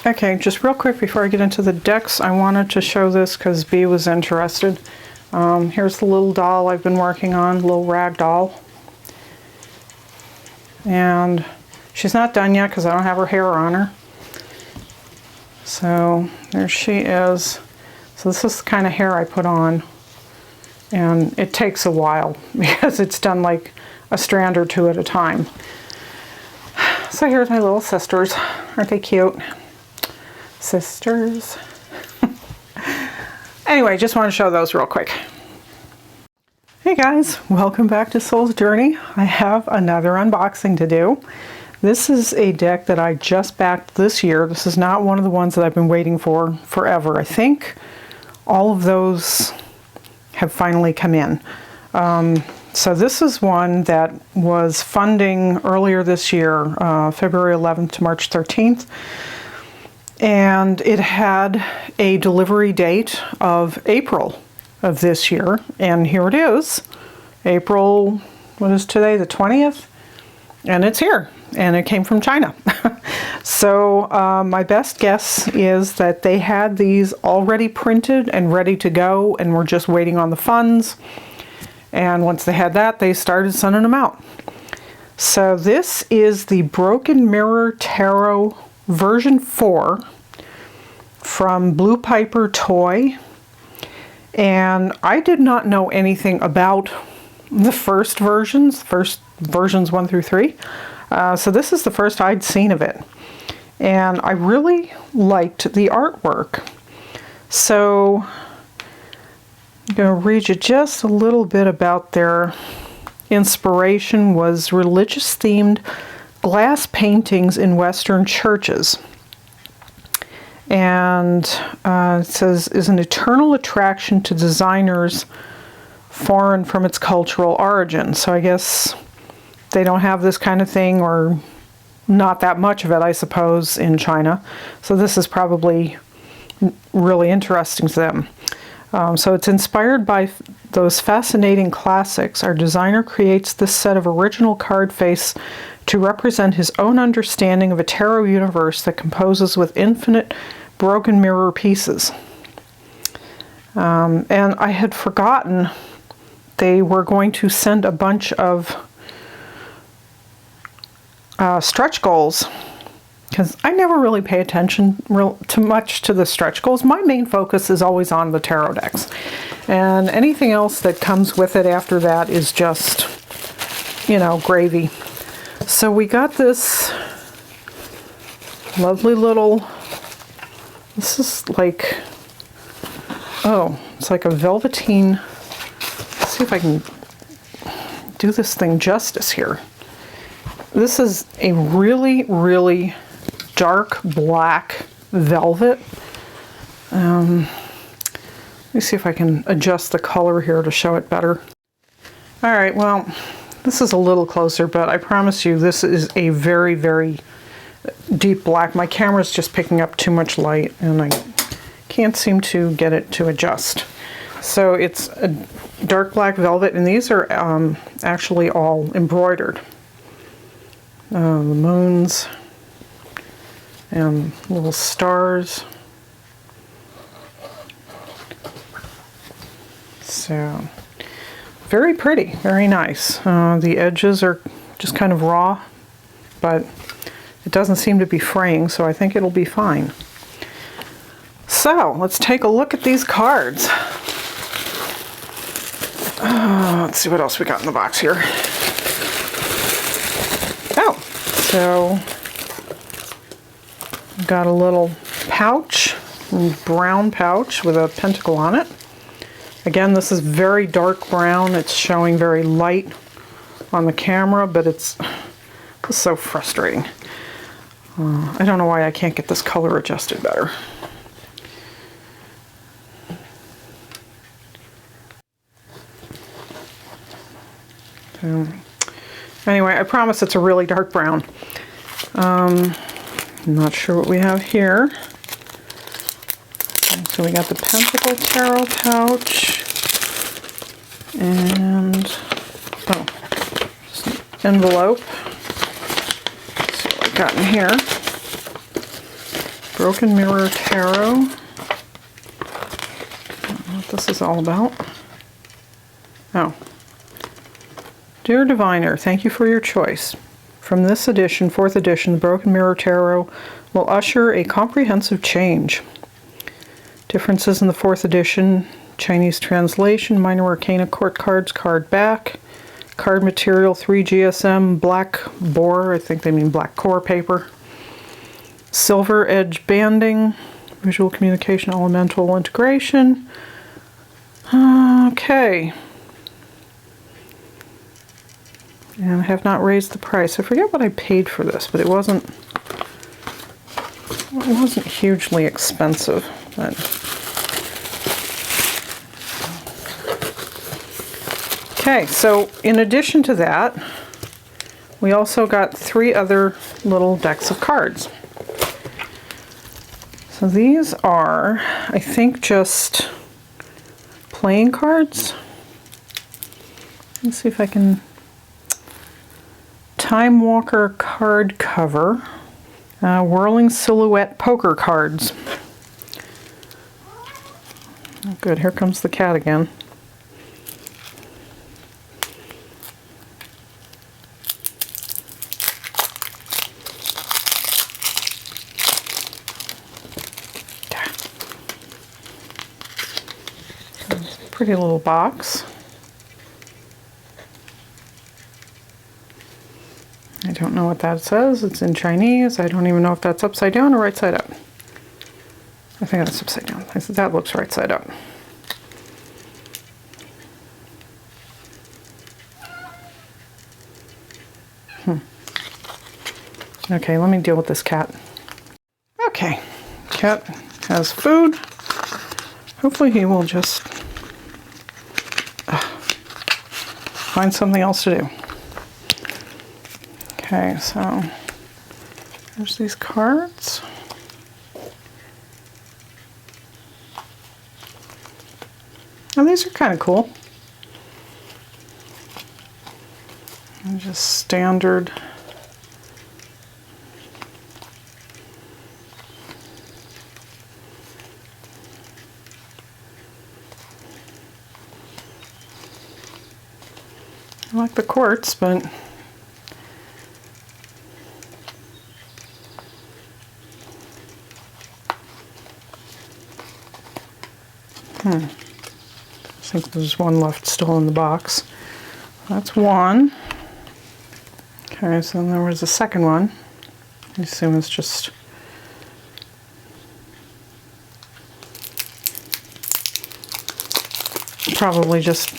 Okay, just real quick before I get into the decks, I wanted to show this because Bea was interested. Here's the little doll I've been working on, little rag doll. And she's not done yet because I don't have her hair on her. So there she is. So this is the kind of hair I put on. And it takes a while because it's done like a strand or two at a time. So here's my little sisters. Aren't they cute? Sisters. Anyway, just want to show those real quick. Hey guys, welcome back to Soul's Journey. I have another unboxing to do. This is a deck that I just backed this year. This is not one of the ones that I've been waiting for forever. I think all of those have finally come in. So this is one that was funding earlier this year, February 11th to March 13th. And it had a delivery date of April of this year. And here it is, April, what is today, the 20th? And it's here. And it came from China. So my best guess is that they had these already printed and ready to go and were just waiting on the funds. And once they had that, they started sending them out. So this is the Broken Mirror Tarot version 4 from Blue Piper Toy. And I did not know anything about the first versions 1 through 3. So this is the first I'd seen of it. And I really liked the artwork. So I'm going to read you just a little bit about their inspiration. Was religious themed glass paintings in Western churches. And it says, is an eternal attraction to designers foreign from its cultural origin. So I guess they don't have this kind of thing, or not that much of it, I suppose, in China. So this is probably really interesting to them. So it's inspired by those fascinating classics. Our designer creates this set of original card face to represent his own understanding of a tarot universe that composes with infinite broken mirror pieces. And I had forgotten they were going to send a bunch of stretch goals, because I never really pay attention too much to the stretch goals. My main focus is always on the tarot decks, and anything else that comes with it after that is just, you know, gravy. So we got this lovely little, this is like, oh, it's like a velveteen. Let's see if I can do this thing justice here. This is a really, really dark black velvet. Let me see if I can adjust the color here to show it better. All right, well, this is a little closer, but I promise you this is a very, very deep black. My camera's just picking up too much light, and I can't seem to get it to adjust. So it's a dark black velvet, and these are actually all embroidered. The moons and little stars. So very pretty, very nice. The edges are just kind of raw, but it doesn't seem to be fraying, so I think it'll be fine. So let's take a look at these cards. Let's see what else we got in the box here. Oh, so got a little pouch, a brown pouch with a pentacle on it. Again, this is very dark brown. It's showing very light on the camera, but it's so frustrating. I don't know why I can't get this color adjusted better. Anyway, I promise it's a really dark brown. I'm not sure what we have here. So we got the Pentacle Tarot pouch, and just an envelope. Let's see what I got in here. Broken Mirror Tarot. I don't know what this is all about. Oh. Dear Diviner, thank you for your choice. From this edition, 4th edition, the Broken Mirror Tarot will usher a comprehensive change. Differences in the 4th edition: Chinese translation, minor arcana court cards, card back, card material 3 GSM, black bore, I think they mean black core paper, silver edge banding, visual communication, elemental integration. Okay. And I have not raised the price. I forget what I paid for this, but it wasn't hugely expensive. But okay, so in addition to that, we also got 3 other little decks of cards. So these are, I think, just playing cards. Let's see if I can... Time Walker card cover, Whirling Silhouette poker cards. Oh, good, here comes the cat again. Pretty little box. I don't know what that says. It's in Chinese. I don't even know if that's upside down or right side up. I think that's upside down. That looks right side up. Okay, let me deal with this cat. Okay, cat has food. Hopefully he will just find something else to do. Okay, so there's these cards. Oh, these are kind of cool. And just standard. I like the quartz, but I think there's one left still in the box. That's one. Okay, so then there was a second one. I assume it's just probably just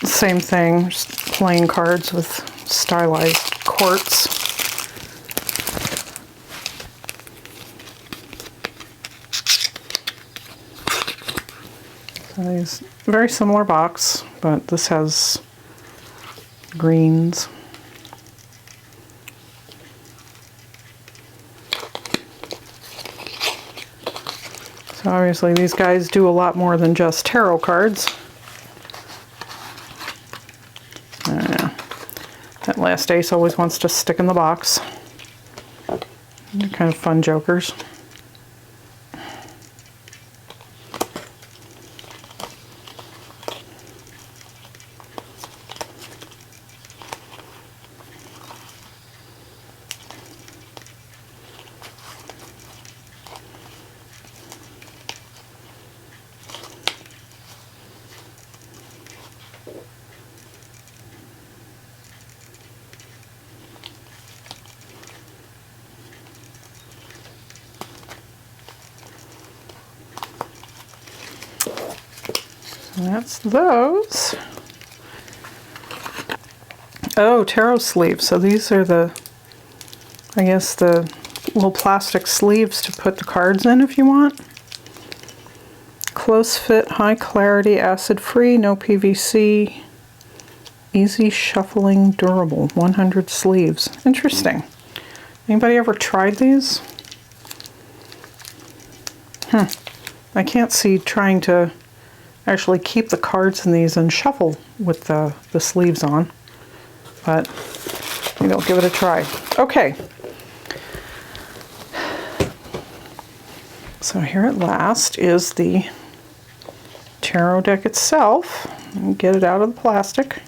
the same thing, just playing cards with stylized quartz. So these very similar box, but this has greens. So obviously these guys do a lot more than just tarot cards. I don't know. That last ace always wants to stick in the box. They're kind of fun jokers. That's those. Oh, tarot sleeves. So these are the, I guess, the little plastic sleeves to put the cards in if you want. Close fit, high clarity, acid free, no PVC, easy shuffling, durable, 100 sleeves. Interesting. Anybody ever tried these? I can't see trying to actually keep the cards in these and shuffle with the sleeves on, but maybe I'll give it a try. Okay. So here at last is the tarot deck itself. Let me get it out of the plastic.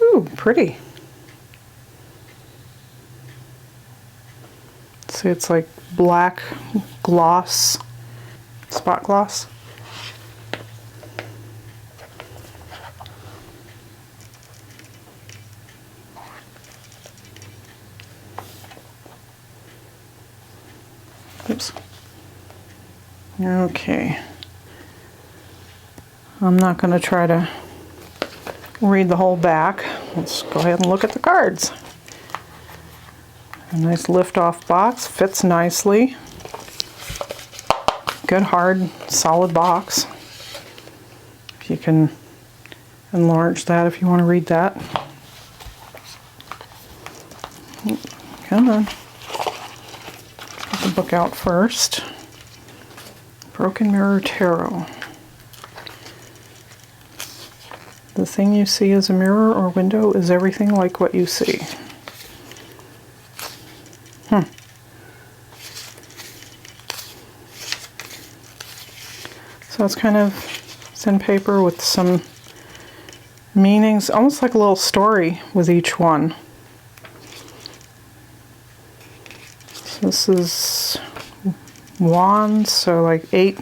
Ooh, pretty. See, it's like black gloss, spot gloss. Oops. Okay. I'm not going to try to read the whole back. Let's go ahead and look at the cards. A nice lift-off box, fits nicely. Good, hard, solid box. You can enlarge that if you want to read that. Come on. Get the book out first. Broken Mirror Tarot. The thing you see as a mirror or window is everything like what you see. So it's kind of thin paper with some meanings, almost like a little story with each one. So this is wands, so like 8.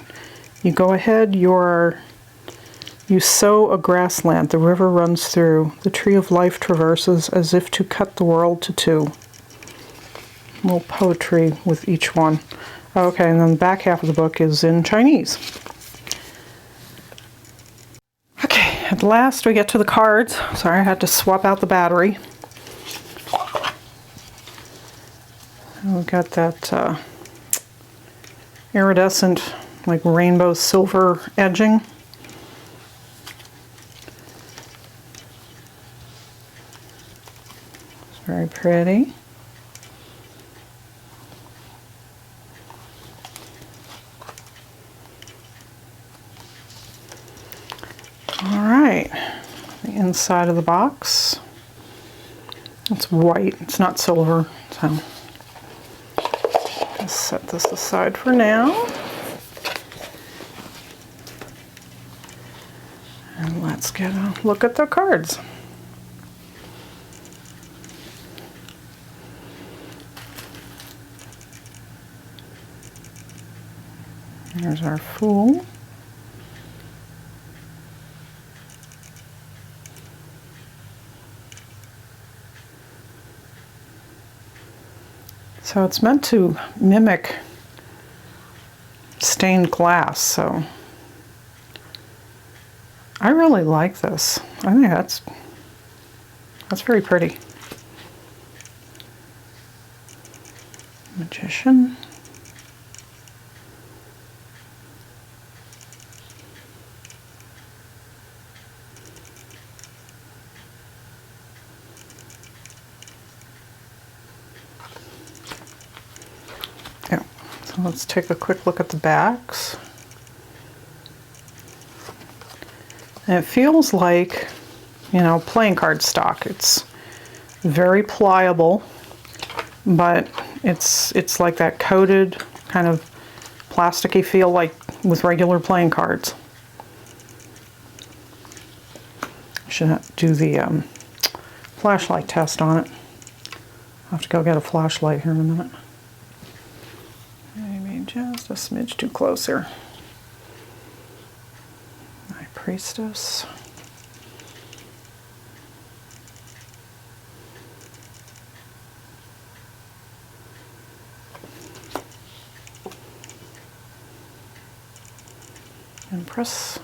You go ahead, you sow a grassland, the river runs through, the tree of life traverses as if to cut the world to two. A little poetry with each one. Okay, and then the back half of the book is in Chinese. Okay, at last we get to the cards. Sorry, I had to swap out the battery. We've got that iridescent, like rainbow silver edging. It's very pretty. All right, the inside of the box. It's white, it's not silver, so just set this aside for now. And let's get a look at the cards. Here's our Fool. So it's meant to mimic stained glass, so I really like this. I think that's very pretty. Magician. Yeah. So let's take a quick look at the backs. And it feels like, you know, playing card stock. It's very pliable, but it's like that coated kind of plasticky feel like with regular playing cards. I should do the flashlight test on it. I'll have to go get a flashlight here in a minute. Maybe just a smidge too close here. My Priestess. Empress.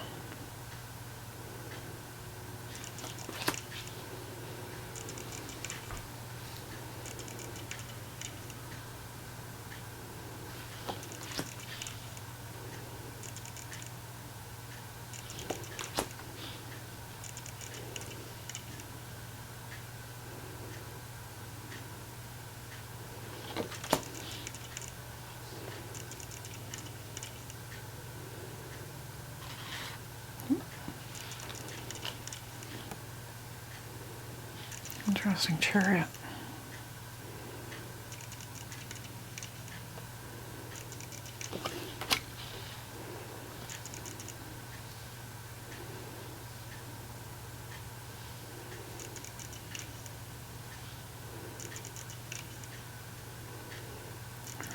Interesting chariot.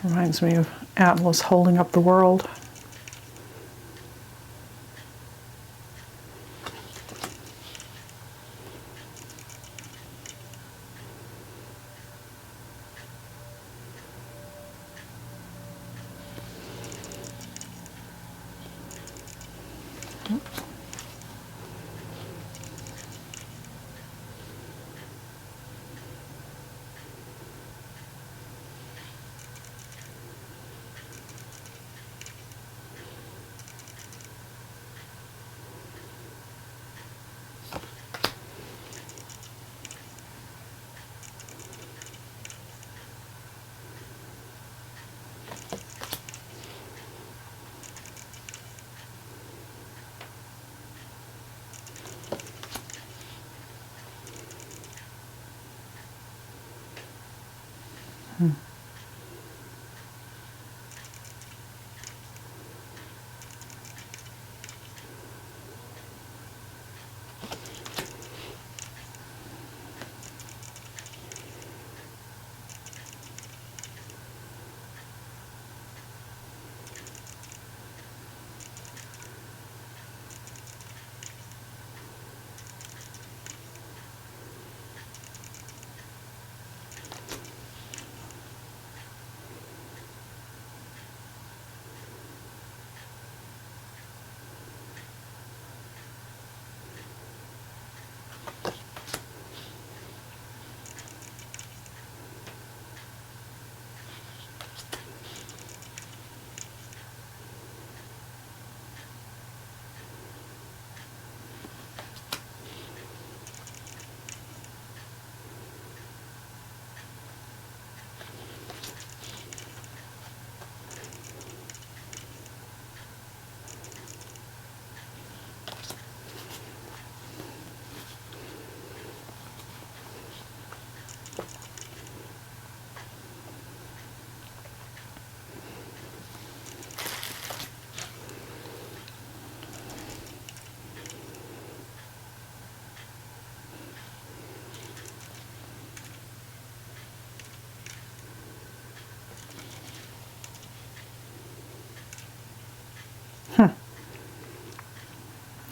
Reminds me of Atlas holding up the world.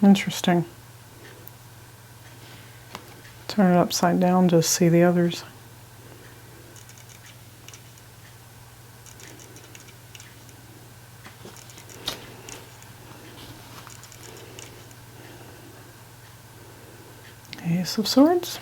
Interesting. Turn it upside down to see the others. Ace of Swords.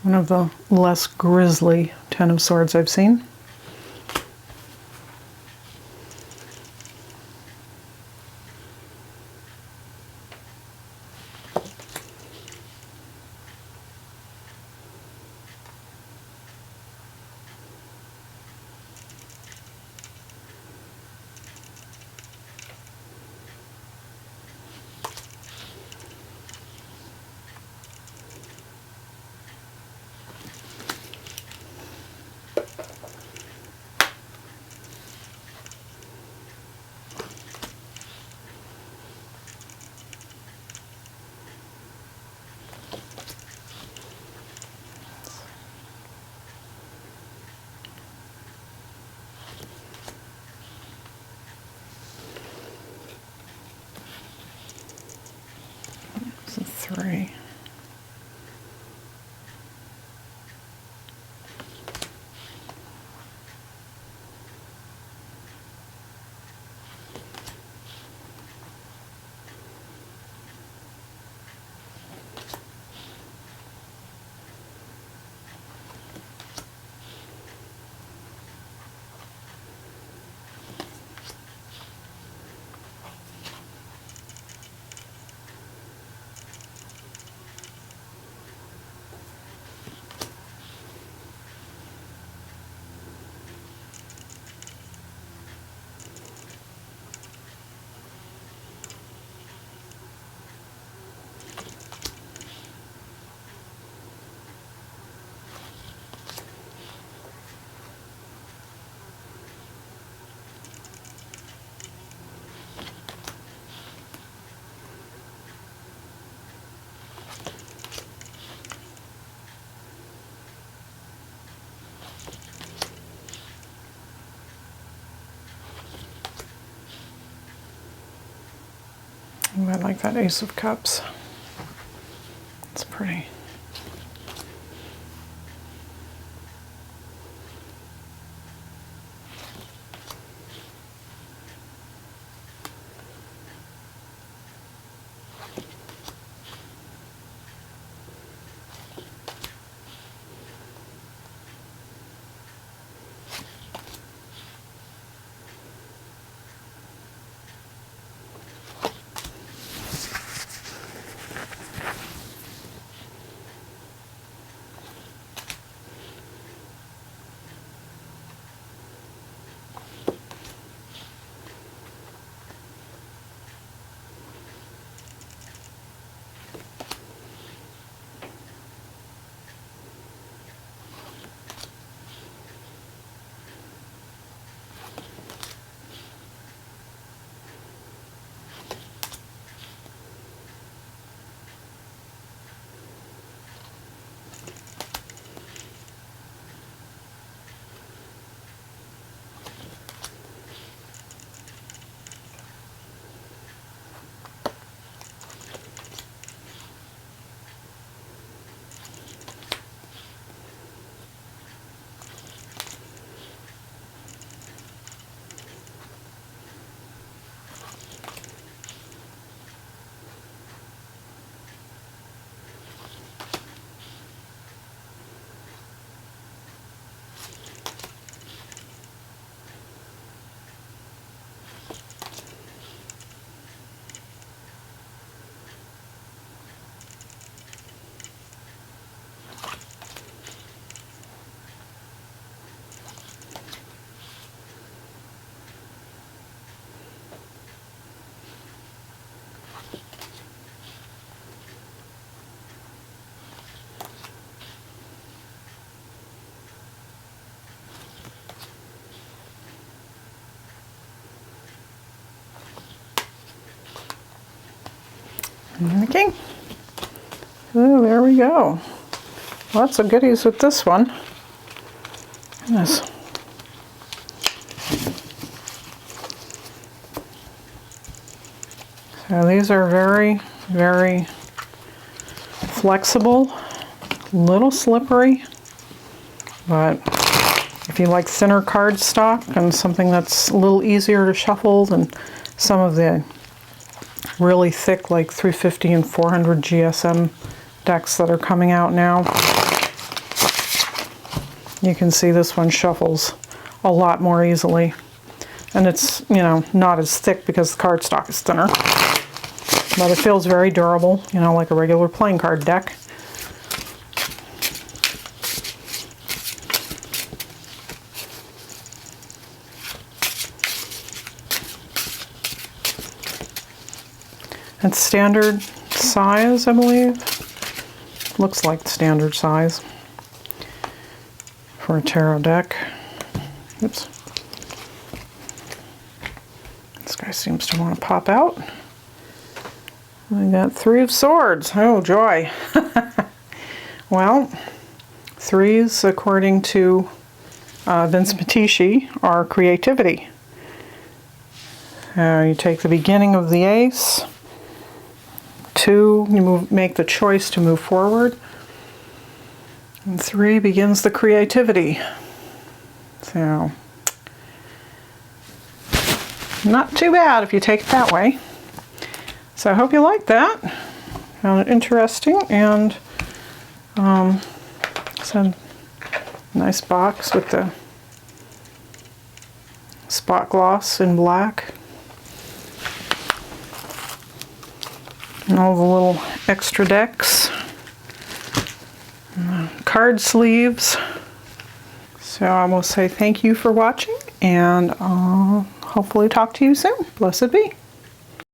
One of the less grisly Ten of Swords I've seen. 3. Ooh, I like that Ace of Cups. It's pretty. And the king. Oh, there we go. Lots of goodies with this one. Goodness. So these are very, very flexible, a little slippery, but if you like thinner cardstock and something that's a little easier to shuffle than some of the really thick, like 350 and 400 GSM decks that are coming out now, you can see this one shuffles a lot more easily. And it's, you know, not as thick because the cardstock is thinner. But it feels very durable, you know, like a regular playing card deck. It's standard size, I believe. Looks like standard size for a tarot deck. Oops. This guy seems to want to pop out. I got 3 of Swords. Oh, joy. Well, 3s, according to Vince Mattici, are creativity. You take the beginning of the ace, 2, you make the choice to move forward. And 3 begins the creativity. So, not too bad if you take it that way. So I hope you liked that. Found it interesting, and it's a nice box with the spot gloss in black. And all the little extra decks. Card sleeves. So I will say thank you for watching, and hopefully talk to you soon. Blessed be.